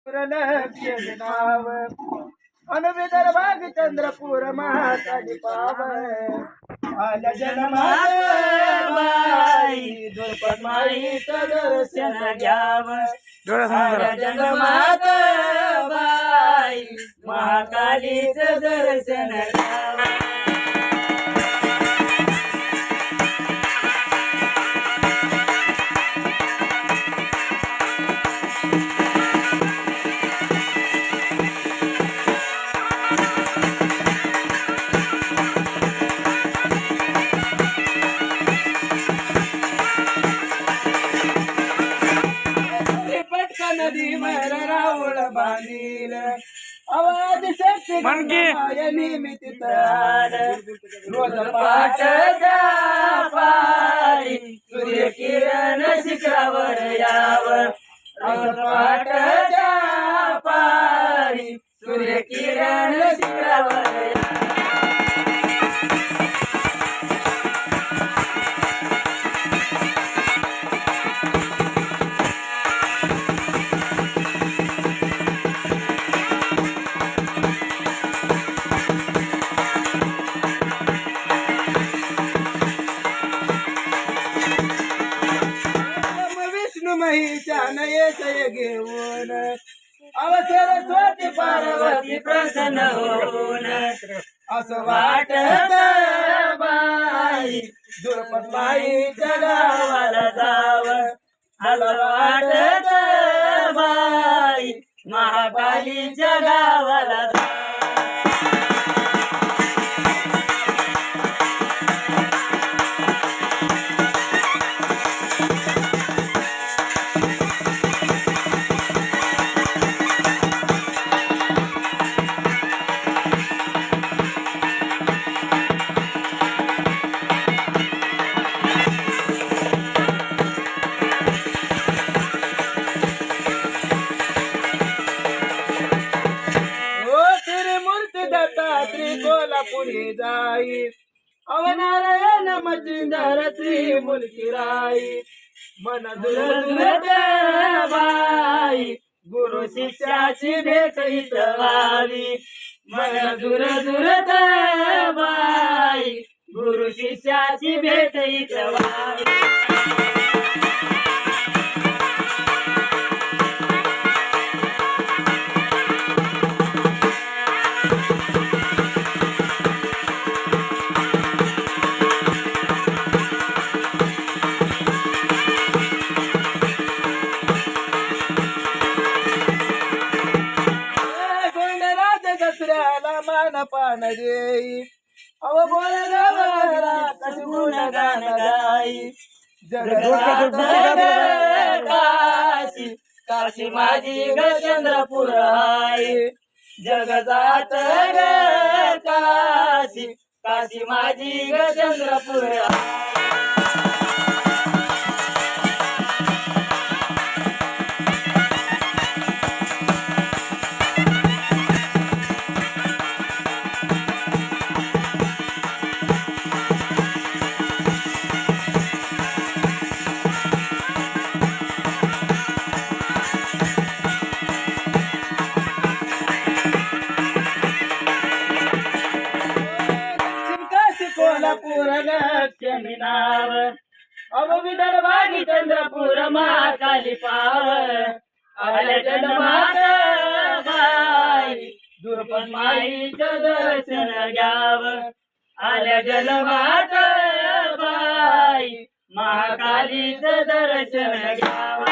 लक्ष्मी नाव अन विदर्भाग चंद्रपूर महाकाली पाव आल्या जन्मात बाई दुर्पद माईचं दर्शन घ्यावं आल्या जन्मात बाई महाकालीचं दर्शन घ्यावं नदी मर रावळ बांधील आवाज शक्ती निमित्त रोज पाठच्या पारी सूर्य किरण शिखरावर यावं रोज पाठच्या पारी सूर्य किरण शिखरावर महीच्या नयेशय घेऊन अवसर स्वती पार्वती प्रसन्न होऊन असं वाटत बाई दुर्पद माईच्या गावाला जावं असं वाटत बाई महाकालीच्या गावाला जावं कोल्हापुरी जाई अवनारायण मजिंदर श्री मुलकी राई मन दुरत बाई गुरु शिष्याची भेट इथं व्हावी मन दुरत बाई गुरु शिष्याची भेट इथं व्हावी दसऱ्याला मान पान देई अव बोल कशी गुणगान गाई जगत काशी काशी माझी ग चंद्रपूर आई जगजात काशी काशी माझी ग चंद्रपूर आई कोल्हापूर लक्ष्मी नाव अव विदर्भागी चंद्रपूर महाकाली पाव आल्या जन्मात बाई दुर्पद माईचं दर्शन घ्यावं आल्या जन्मात बाई महाकालीचं दर्शन घ्यावं